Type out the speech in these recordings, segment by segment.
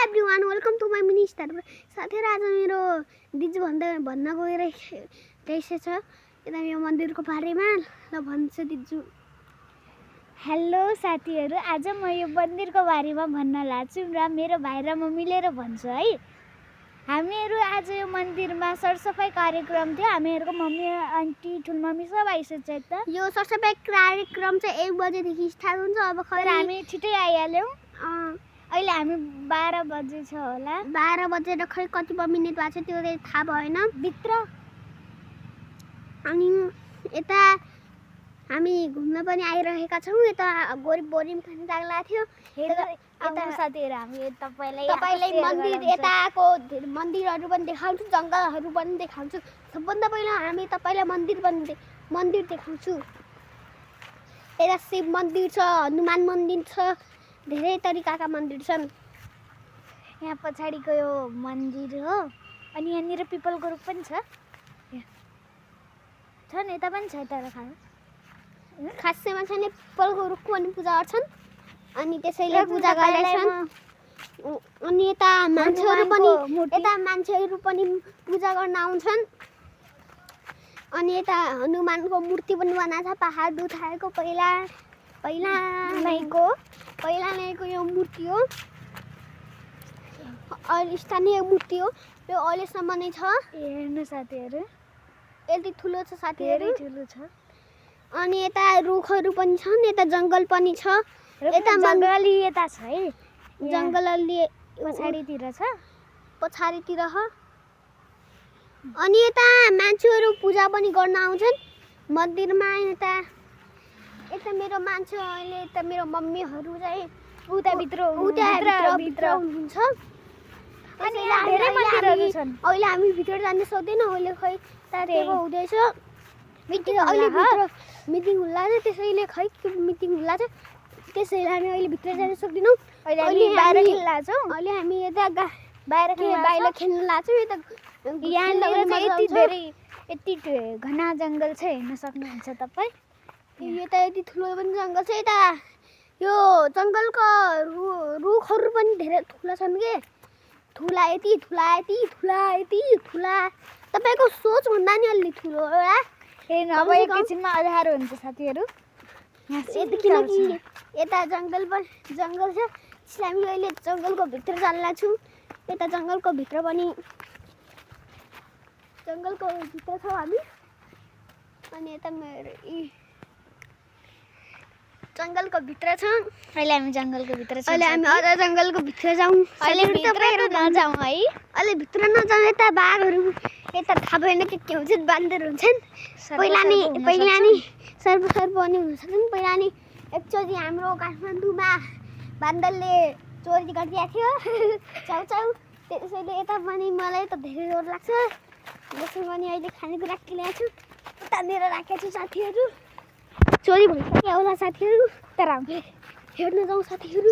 Everyone welcome to my mini star साथीहरु आज मेरो दिदी भन्न गइरहेछ यता यो मन्दिरको बारेमा ल भन्छ दिजु। हेलो साथीहरु, आज म यो मन्दिरको बारेमा भन्न लाग्छु र मेरो भाइ र म मिलेर भन्छु है। हामीहरु आज यो मन्दिरमा सरसफाई कार्यक्रम थियो। हामीहरुको मम्मी आन्टी ठुल मम्मी सब आइसक्छ त। यो सरसफाई कार्यक्रम चाहिँ 1 बजेदेखि स्टार्ट हुन्छ। अब खै हामी छिटै आइहाल्यौ। अहिले हामी 12 बजे छ होला। 12 बजे र खै कति मिनेट भएको छ त्यो चाहिँ थाहा भएन भित्र। अनि यता हामी घुम्न पनि आइरहेका छौं। यता बोरिङ पनि लाग्ला थियो। यता साथीहरु हामी तपाईलाई मन्दिर यताको मन्दिरहरु पनि देखाउँछु, जंगलहरु पनि देखाउँछु। सबभन्दा पहिला हामी तपाईलाई मन्दिर देखाउँछु। यता शिव मन्दिर छ, हनुमान मन्दिर छ, धेरै तरिकाका मन्दिर छन्। यहाँ पछाडीको यो मन्दिर हो। अनि यहाँनिर पिपलको रुख पनि छ। छन् यता पनि छ। यता खासैमा चाहिँ पिपलको रुखको पनि पूजा गर्छन्। अनि त्यसैले पूजा गर्छन्। अनि यता मान्छेहरु पनि पूजा गर्न आउँछन्। अनि यता हनुमानको मूर्ति पनि बनाएको छ। पहाड उठाएको पहिला नैको यो मूर्ति हो। अहिले स्थानीय मूर्ति हो। यो अहिलेसम्म नै छ। हेर्नु साथीहरु, यति ठुलो छ साथीहरु, ठुलो छ। अनि यता रुखहरु पनि छन्। यता जंगल पनि छ। यता जंगली यता छ है। जंगल अलि पछाडीतिर छ। पछाडीतिर हो। अनि यता मान्छेहरु पूजा पनि गर्न आउँछन् मन्दिरमा। यता मेरो मान्छे अहिले यता मेरो मम्मीहरु चाहिँ उता भित्र हुनुहुन्छ। अनि धेरै मन्दिरहरु छन्। अहिले हामी भित्र जान सक्दैन। अहिले खै तारेको हुँदैछ। मिटिङ हुँला छ। त्यसैले खै के मिटिङ हुँला छ। त्यसैले हामी अहिले भित्र जान सक्दैनौं। अहिले हामी बाहिर खेल्न छौं। अहिले हामी यता बाहिर खेल्न लाग्छौँ। यता यहाँ यति घना जंगल छ। हेर्न सक्नुहुन्छ तपाई। यता यति ठुलो पनि जंगल छ। यता यो जंगलको रुखहरु पनि धेरै ठुला छन् के। ठुला तपाईको सोच भन्दा नि अलि ठुलो होला। हेर्नु अब एकैछिनमा अँध्यारो हुन्छ साथीहरु। किनकि यता जंगल छ। हामी अहिले जंगलको भित्र जान लाग्छौँ। यता जंगलको भित्र छौँ हामी। अनि यता जंगलको भित्र छौँ। अहिले हामी जंगलको भित्र छौँ। अहिले हामी अझ जंगलको भित्र जाउँ। अहिले भित्र नजाउँ है। अहिले भित्र नजाउँ। यता बाघहरु यता थाहा भएन के हुन्छ। बान्दर हुन्छन्। पहिला नि सर्प पनि हुन सक्छन्। पहिला नि एकचोटि हाम्रो काठमाडौँमा बान्दरले चोरी गरिदिएको थियो। चाउ त्यसैले यता पनि मलाई त धेरै डर लाग्छ। जसमा पनि अहिले खानेकुरा किनेको छु। उतानेर राखेको छु साथीहरु। चोरी भइसक्यो होला साथीहरु। तर हामी हेर्न जाउँ साथीहरु।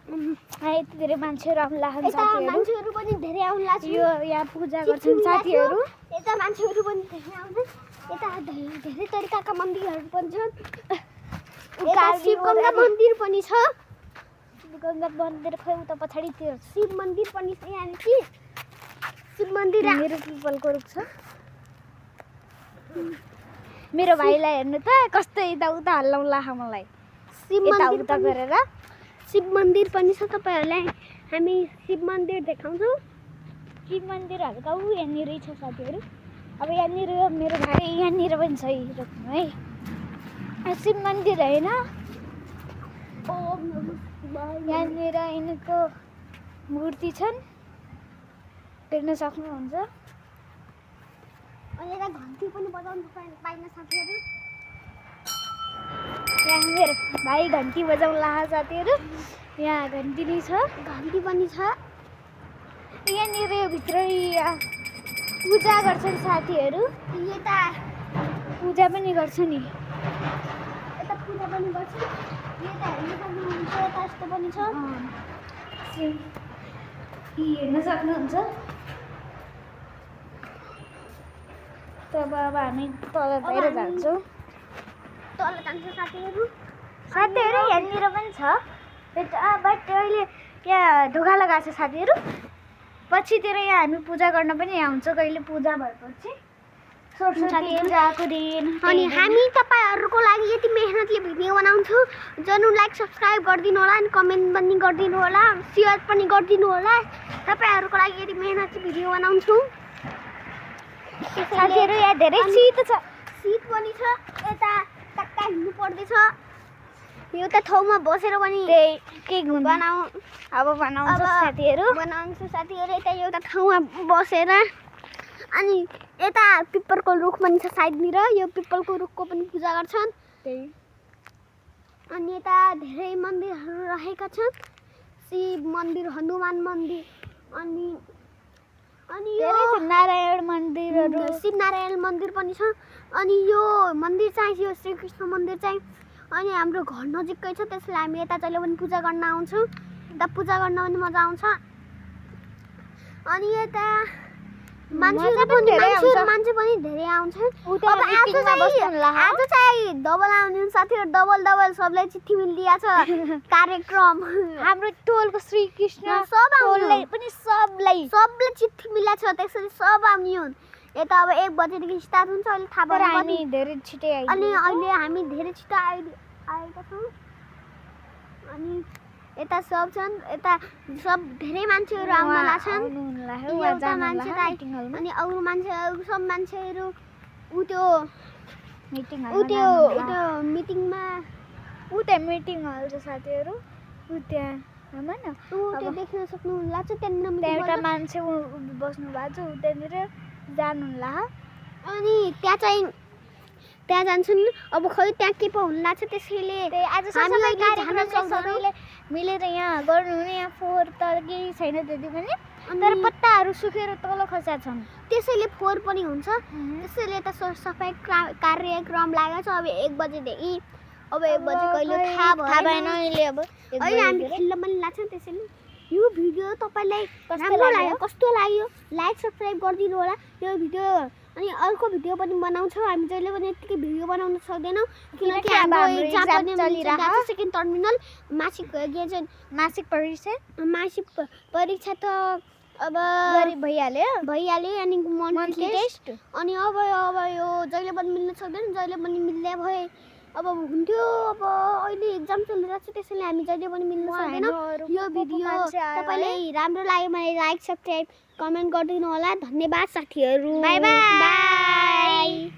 यति धेरै मान्छेहरु आउन लाग्छन् साथीहरु। मान्छेहरु पनि धेरै आउन लाग्छन्। यो यहाँ पूजा गर्छन् साथीहरु। यता मान्छेहरु पनि धेरै आउँछन्। यता धेरै तरिकाका मन्दिरहरु पनि छन्। यता शिवगंगा मन्दिर पनि छ। शिवगंगा मन्दिर खै उता पछाडीतिर शिव मन्दिर पनि छ। यहाँ कि शिव मन्दिर मेरो पिपलको रुख छ। मेरो भाइलाई हेर्नु त कस्तो यता हल्लाउला मलाई। यता गरेर शिव मन्दिर पनि छ। तपाईहरुलाई हामी शिव मन्दिर देखाउँछौँ। शिव मन्दिरहरुको यहाँनिर छ साथीहरु। अब यहाँनिर मेरो भाइ यहाँनिर पनि छ रोक्नु है। शिव मन्दिर हैन। यहाँनिर यिनको मूर्ति छन्। हेर्न सक्नुहुन्छ। अनि यता घन्टी पनि बजाउन पाइन साथीहरु। यहाँ मेरो भाइ घन्टी बजाउला साथीहरु। यहाँ घन्टी नि छ। घन्टी पनि छ। यहाँनिर भित्र पूजा गर्छन् साथीहरु। यता पूजा पनि गर्छ नि। यता पूजा पनि गर्छ। यता हेर्न सक्नुहुन्छ। यता यस्तो पनि छ। हेर्न सक्नुहुन्छ। तब अब हामी तल बाहिर जान्छौँ। तल जान्छ साथीहरु। साथीहरु यहाँनिर पनि छ। बट अहिले त्यहाँ ढोका लगाएको छ साथीहरू। पछितिर यहाँ हामी पूजा गर्न पनि आउँछौँ कहिले पूजा भएपछि, सरस्वती पूजाको दिन। अनि हामी तपाईँहरूको लागि यति मेहनतले भिडियो बनाउँछौँ। जरुर लाइक सब्सक्राइब गरिदिनु होला, अनि कमेन्ट पनि गरिदिनु होला, सेयर पनि गरिदिनु होला। तपाईँहरूको लागि यति मेहनतले भिडियो बनाउँछौँ। साथीहरू यहाँ धेरै शीत छ, शीत पनि छ, यता टक्का हिँड्नु पर्दैछ। एउटा ठाउँमा बसेर पनि केक अब बनाउँछ साथीहरू। बनाउँछु साथीहरू यता एउटा ठाउँमा बसेर। अनि यता पिपलको रुख पनि छ साइडतिर, यो पिपलको रुखको पनि पूजा गर्छन्। अनि यता धेरै मन्दिरहरू रहेका छन्, शिव मन्दिर, हनुमान मन्दिर, अनि यो नारायण मन्दिरहरू, शिव नारायण मन्दिर पनि छ। अनि यो मन्दिर चाहिँ यो श्रीकृष्ण मन्दिर चाहिँ अनि हाम्रो घर नजिकै छ, त्यसले हामी यता जहिले पनि पूजा गर्न आउँछौँ। यता पूजा गर्न पनि मजा आउँछ। अनि यता मान्छे पनि धेरै आउँछन्। अब आज चाहिँ डबल आउने साथीहरू, डबल सबलाई चिठी मिलिदिया छ कार्यक्रम। हाम्रो टोलको श्रीकृष्ण सबलाई पनि सबलाई चिठी मिला छ, त्यसरी सब आउने हुन्। यता अब 1 बजेदेखि स्टार्ट हुन्छ, अहिले थाहा भएन हामी धेरै छिटै आइयो। अनि अहिले हामी धेरै छिटो आएका छौँ। अनि यता सब छन्, यता सब धेरै मान्छेहरू आउन लाग्छन्। एउटा मान्छे अनि अरू मान्छेहरू सब मान्छेहरू त्यो मिटिङमा मिटिङ हल छ साथीहरू। त्यहाँ देख्न सक्नुहुला छ, त्यहाँनिर एउटा मान्छे बस्नु भएको छ, त्यहाँनिर जानुहुला। अनि त्यहाँ जान्छन्। अब खै त्यहाँ के पो हुन लाग्छ, त्यसैले आज सबैले मिलेर यहाँ गर्नुहुने। यहाँ फोहोर त केही छैन त्यति पनि, तर पत्ताहरू सुकेर तल खसेका छन्, त्यसैले फोहोर पनि हुन्छ। त्यसैले त सरसफाइ कार्यक्रम लागेको छ। अब 1 बजेदेखि, अब 1 बजे कहिले थाहा भएन। अहिले हामी खेल्न पनि लाग्छ। त्यसैले यो भिडियो तपाईँलाई कस्तो लाग्यो लाइक सब्सक्राइब गरिदिनु होला यो भिडियो। अनि अर्को भिडियो पनि बनाउँछौँ हामी, जहिले पनि यतिकै भिडियो बनाउन सक्दैनौँ किनकि हाम्रो एक्जाम चलिरहेको छ। सेकेन्ड टर्मिनल मासिक परीक्षा त अब भइहाल्यो। अनि मन्थली टेस्ट। अनि अब यो जहिले पनि मिल्न सक्दैन, जहिले पनि मिल्ने भए अब हुन्थ्यो। अब अहिले एक्जाम चलिरहेको छ, त्यसैले हामी जहिले पनि मिल्न सक्दैनौँ। यो भिडियो तपाईँलाई राम्रो लाग्यो भने लाइक सब्सक्राइब कमेन्ट गरिदिनु होला। धन्यवाद साथीहरू, बाई बाई।